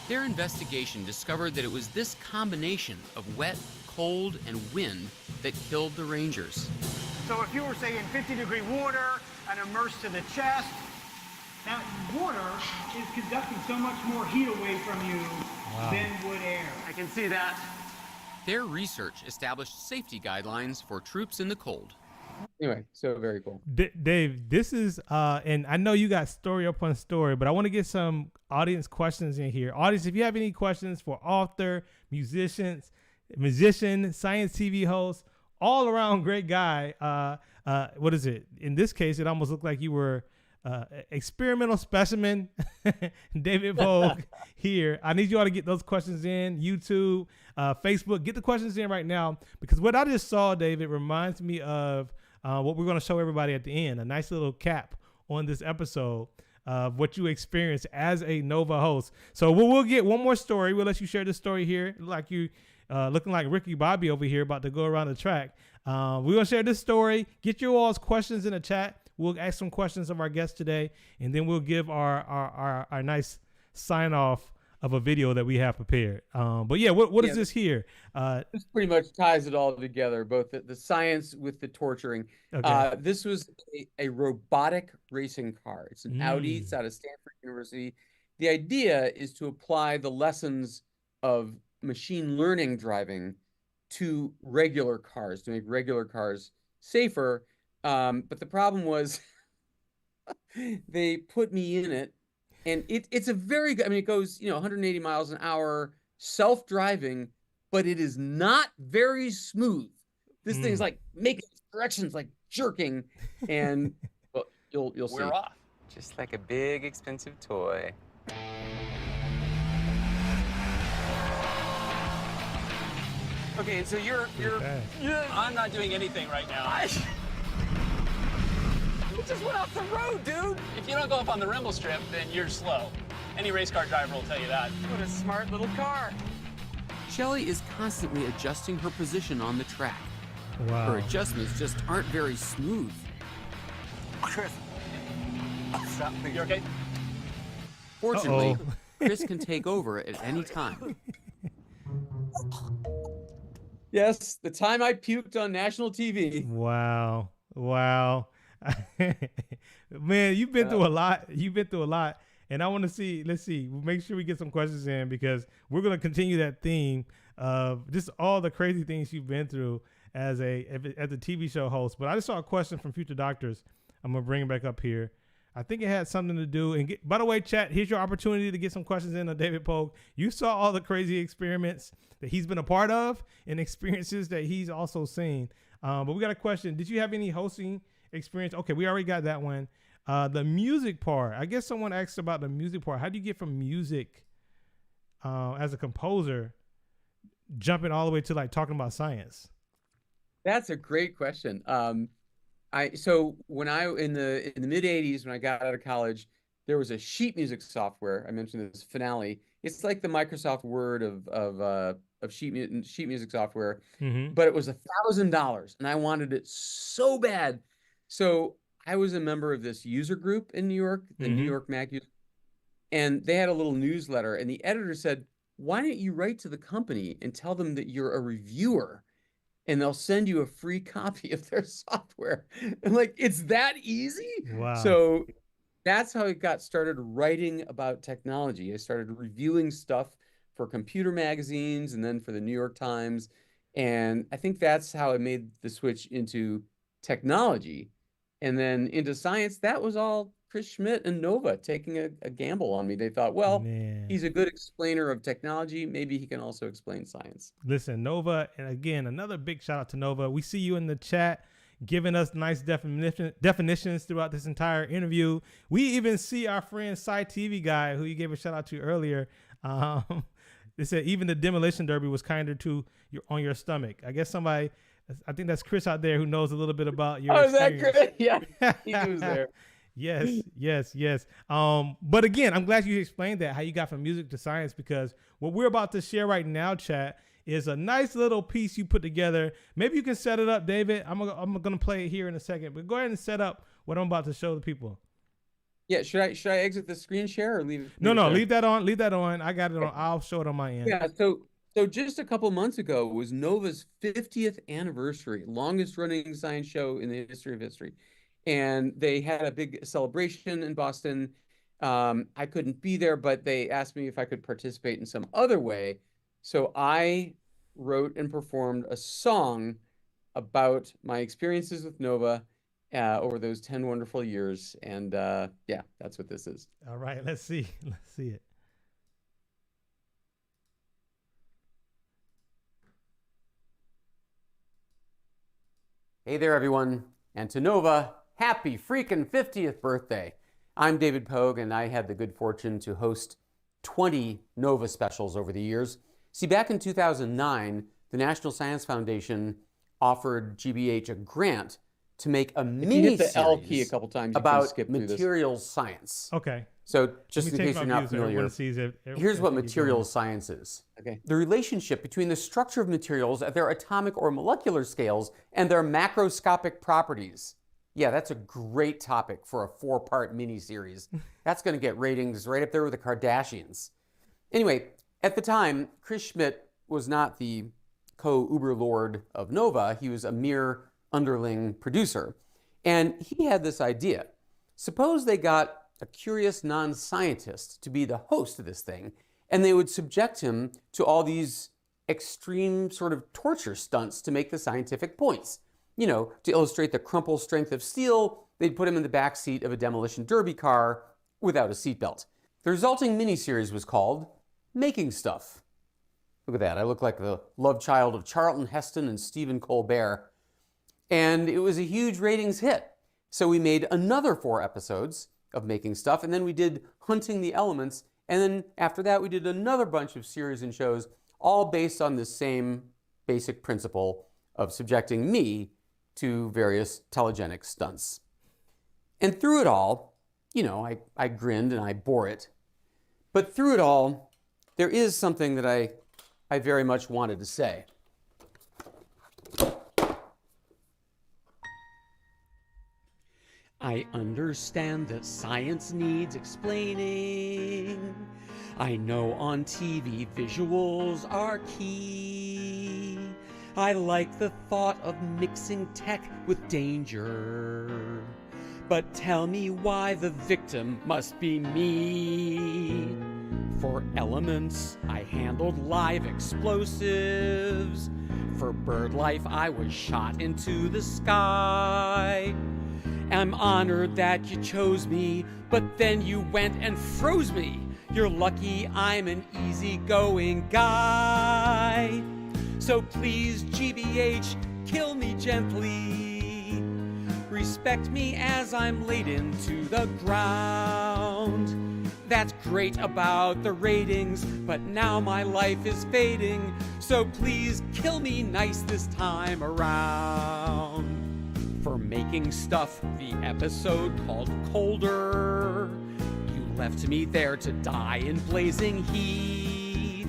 Their investigation discovered that it was this combination of wet, cold, and wind that killed the Rangers. So if you were, say, in 50-degree water and immersed to the chest, that water is conducting so much more heat away from you than would air. I can see that. Their research established safety guidelines for troops in the cold. Anyway, so very cool. Dave, this is and I know you got story upon story, but I want to get some audience questions in here. Audience, if you have any questions for author, musician, science TV host, all around great guy. What is it? In this case, it almost looked like you were experimental specimen, David Pogue here. I need you all to get those questions in. YouTube, Facebook, get the questions in right now, because what I just saw, David, reminds me of what we're going to show everybody at the end, a nice little cap on this episode of what you experienced as a NOVA host. So we'll get one more story. We'll let you share this story here, like you looking like Ricky Bobby over here about to go around the track. We're going to share this story. Get your all's questions in the chat. We'll ask some questions of our guests today, and then we'll give our nice sign off of a video that we have prepared. But yeah, what is this here? This pretty much ties it all together, both the science with the torturing. Okay. This was a robotic racing car. It's an Audi. It's out of Stanford University. The idea is to apply the lessons of machine learning driving to regular cars, to make regular cars safer. But the problem was they put me in it, and it's a very good, I mean, it goes, 180 miles an hour, self-driving, but it is not very smooth. This thing's like making corrections, like jerking, and well, you'll see. We're off. Just like a big, expensive toy. Okay, and so you're I'm not doing anything right now. We just went off the road, dude. If you don't go up on the rumble strip, then you're slow. Any race car driver will tell you that. What a smart little car. Shelley is constantly adjusting her position on the track. Wow. Her adjustments just aren't very smooth. Chris. Stop. You okay? Fortunately, Uh-oh. Chris can take over at any time. Yes, the time I puked on national TV. Wow. Man, you've been through a lot. And I want to see, let's see, we'll make sure we get some questions in, because we're going to continue that theme of just all the crazy things you've been through as a TV show host. But I just saw a question from Future Doctors. I'm going to bring it back up here. I think it had something to do. And by the way, chat, here's your opportunity to get some questions in on David Pogue. You saw all the crazy experiments that he's been a part of and experiences that he's also seen. But we got a question. Did you have any hosting experience? Okay, we already got that one. The music part. I guess someone asked about the music part. How do you get from music as a composer jumping all the way to like talking about science? That's a great question. So when in the mid 80s, when I got out of college, there was a sheet music software. I mentioned this, Finale. It's like the Microsoft Word of sheet music software, but it was $1,000, and I wanted it so bad. So I was a member of this user group in New York, the New York Mac user, and they had a little newsletter. And the editor said, "Why don't you write to the company and tell them that you're a reviewer, and they'll send you a free copy of their software?" And like, it's that easy. Wow. So that's how I got started writing about technology. I started reviewing stuff for computer magazines and then for the New York Times. And I think that's how I made the switch into technology. And then into science, that was all Chris Schmidt and NOVA taking a gamble on me. They thought, well, he's a good explainer of technology. Maybe he can also explain science. Listen, NOVA, and again, another big shout out to NOVA. We see you in the chat giving us nice definitions throughout this entire interview. We even see our friend Sci TV guy, who you gave a shout out to earlier. They said even the demolition derby was kinder to on your stomach. I guess somebody, I think that's Chris out there who knows a little bit about your experience. Is that Chris? Yeah, he was there. Yes. But again, I'm glad you explained that, how you got from music to science, because what we're about to share right now, chat, is a nice little piece you put together. Maybe you can set it up, David. I'm gonna play it here in a second, but go ahead and set up what I'm about to show the people. Yeah, should I exit the screen share or leave? No, leave that on. Leave that on. I got it on. I'll show it on my end. Yeah. So just a couple months ago was NOVA's 50th anniversary, longest running science show in the history of history. And they had a big celebration in Boston. I couldn't be there, but they asked me if I could participate in some other way. So I wrote and performed a song about my experiences with NOVA over those 10 wonderful years. And yeah, that's what this is. All right, let's see. Let's see it. Hey there, everyone. And to NOVA, happy freaking 50th birthday. I'm David Pogue, and I had the good fortune to host 20 NOVA specials over the years. See, back in 2009, the National Science Foundation offered GBH a grant to make a mini-series about materials science. Okay. So just in case you're not familiar, here's what materials science is. Okay. The relationship between the structure of materials at their atomic or molecular scales and their macroscopic properties. Yeah, that's a great topic for a 4-part mini-series. That's going to get ratings right up there with the Kardashians. Anyway, at the time, Chris Schmidt was not the co-uber lord of NOVA. He was a mere underling producer. And he had this idea. Suppose they got a curious non-scientist to be the host of this thing, and they would subject him to all these extreme sort of torture stunts to make the scientific points. You know, to illustrate the crumple strength of steel, they'd put him in the back seat of a demolition derby car without a seatbelt. The resulting miniseries was called Making Stuff. Look at that. I look like the love child of Charlton Heston and Stephen Colbert. And it was a huge ratings hit. So we made another 4 episodes of Making Stuff, and then we did Hunting the Elements, and then after that we did another bunch of series and shows, all based on the same basic principle of subjecting me to various telegenic stunts. And through it all, you know, I grinned and I bore it. But through it all, there is something that I very much wanted to say. I understand that science needs explaining. I know on TV visuals are key. I like the thought of mixing tech with danger. But tell me why the victim must be me. For elements, I handled live explosives. For bird life, I was shot into the sky. am honored that you chose me, but then you went and froze me. You're lucky I'm an easygoing guy. So please, GBH, kill me gently. Respect me as I'm laid into the ground. That's great about the ratings, but now my life is fading. So please kill me nice this time around. For making stuff the episode called Colder, you left me there to die in blazing heat.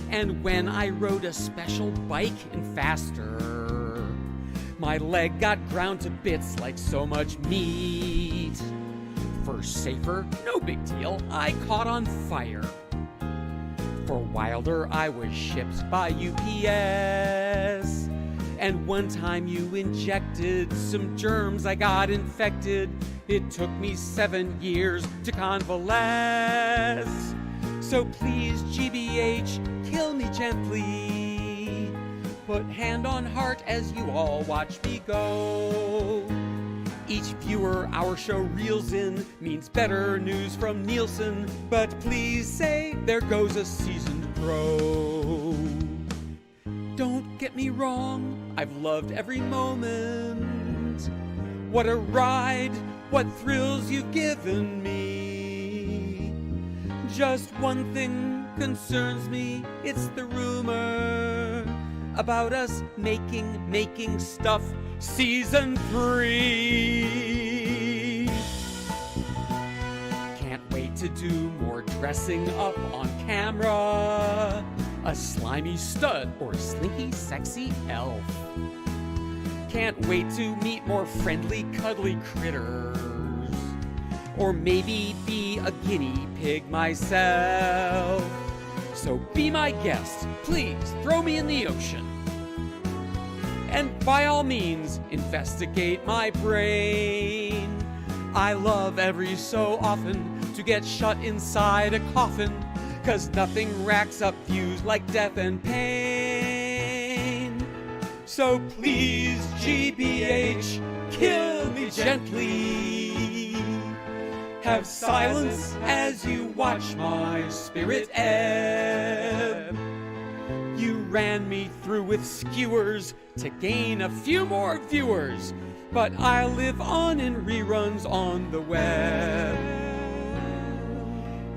And when I rode a special bike in Faster, my leg got ground to bits like so much meat. For Safer, no big deal, I caught on fire. For Wilder, I was shipped by UPS. And one time you injected some germs, I got infected. It took me 7 years to convalesce. So please, GBH, kill me gently. Put hand on heart as you all watch me go. Each viewer our show reels in means better news from Nielsen. But please say there goes a seasoned pro. Don't get me wrong, I've loved every moment. What a ride, what thrills you've given me. Just one thing concerns me, it's the rumor about us making stuff season 3. Can't wait to do more dressing up on camera. A slimy stud or slinky sexy elf. Can't wait to meet more friendly cuddly critters. Or maybe be a guinea pig myself. So be my guest, please throw me in the ocean. And by all means, investigate my brain. I love every so often to get shut inside a coffin, 'cause nothing racks up views like death and pain. So please, GBH, kill me gently. Have silence as you watch my spirit ebb. You ran me through with skewers to gain a few more viewers, but I live on in reruns on the web.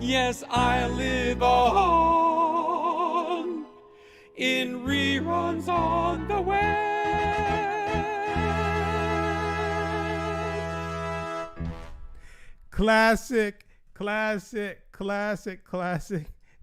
Yes, I live on in reruns on the web. Classic.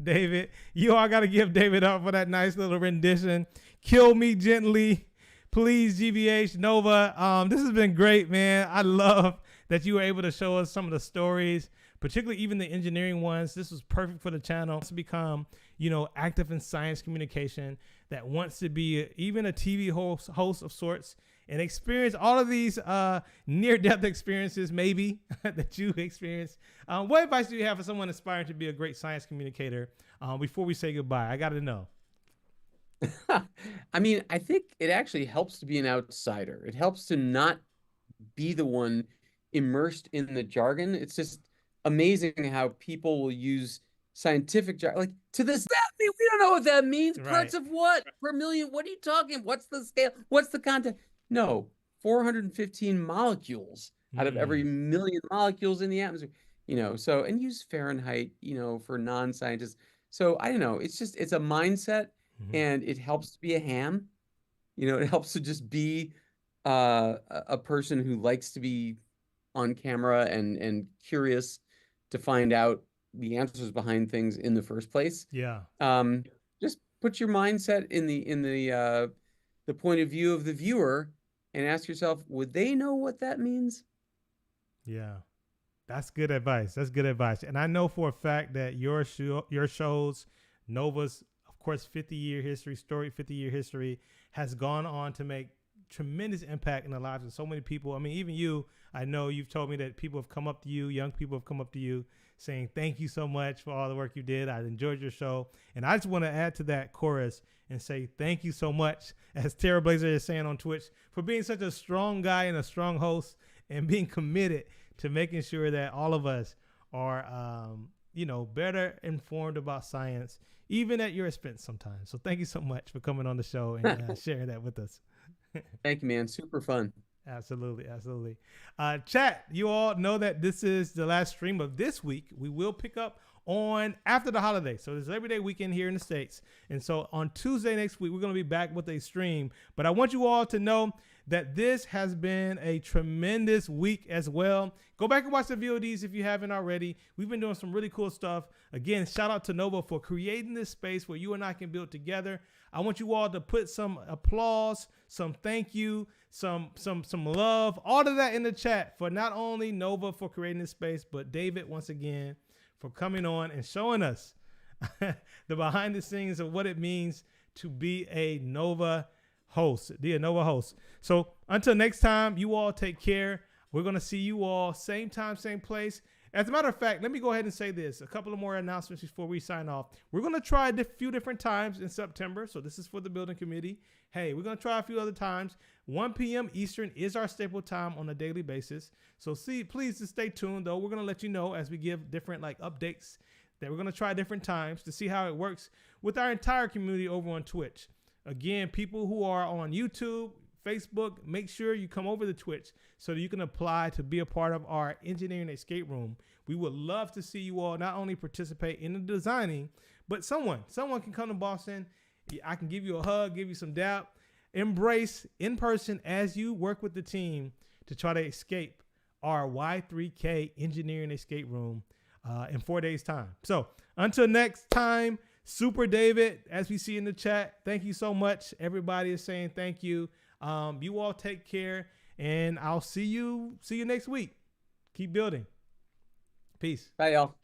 David, you all got to give David up for that nice little rendition. Kill me gently, please, GBH, Nova. This has been great, man. I love that you were able to show us some of the stories, particularly even the engineering ones. This was perfect for the channel to become, active in science communication, that wants to be even a TV host of sorts and experience all of these near-death experiences, maybe, that you experienced. What advice do you have for someone aspiring to be a great science communicator before we say goodbye? I got to know. I mean, I think it actually helps to be an outsider. It helps to not be the one immersed in the jargon. It's just amazing how people will use scientific jargon. Like, to this, that mean, we don't know what that means. Right. Parts of what? Per million? What are you talking? What's the scale? What's the content? No, 415 molecules out of every million molecules in the atmosphere, so, and use Fahrenheit, for non-scientists. So I don't know, it's a mindset, and it helps to be a ham, it helps to just be a person who likes to be on camera and curious to find out the answers behind things in the first place. Yeah. Just put your mindset in the point of view of the viewer and ask yourself, would they know what that means? Yeah, that's good advice. And I know for a fact that your shows, Nova's, of course, 50-year history, has gone on to make tremendous impact in the lives of so many people. I mean, even you, I know you've told me that people have come up to you, young people have come up to you saying, thank you so much for all the work you did. I enjoyed your show. And I just want to add to that chorus and say thank you so much, as Tara Blazer is saying on Twitch, for being such a strong guy and a strong host and being committed to making sure that all of us are, better informed about science, even at your expense sometimes. So thank you so much for coming on the show and sharing that with us. Thank you, man. Super fun. Absolutely. Chat, you all know that this is the last stream of this week. We will pick up on after the holiday. So there's every day weekend here in the States. And so on Tuesday next week, we're going to be back with a stream. But I want you all to know that this has been a tremendous week as well. Go back and watch the VODs if you haven't already. We've been doing some really cool stuff. Again, shout out to NOVA for creating this space where you and I can build together. I want you all to put some applause, some thank you, some love, all of that in the chat for not only NOVA for creating this space, but David once again for coming on and showing us the behind the scenes of what it means to be a NOVA host. So until next time, you all take care. We're going to see you all same time, same place. As a matter of fact, let me go ahead and say this. A couple of more announcements before we sign off. We're going to try a few different times in September. So this is for the building committee. Hey, we're going to try a few other times. 1 p.m. Eastern is our staple time on a daily basis. So please just stay tuned, though. We're going to let you know as we give different updates that we're going to try different times to see how it works with our entire community over on Twitch. Again, people who are on YouTube, Facebook, make sure you come over to Twitch so that you can apply to be a part of our engineering escape room. We would love to see you all not only participate in the designing, but someone can come to Boston. I can give you a hug, give you some dap, embrace in person as you work with the team to try to escape our Y3K engineering escape room in 4 days time. So until next time, Super David, as we see in the chat, thank you so much. Everybody is saying thank you. You all take care, and I'll see you next week. Keep building. Peace. Bye, y'all.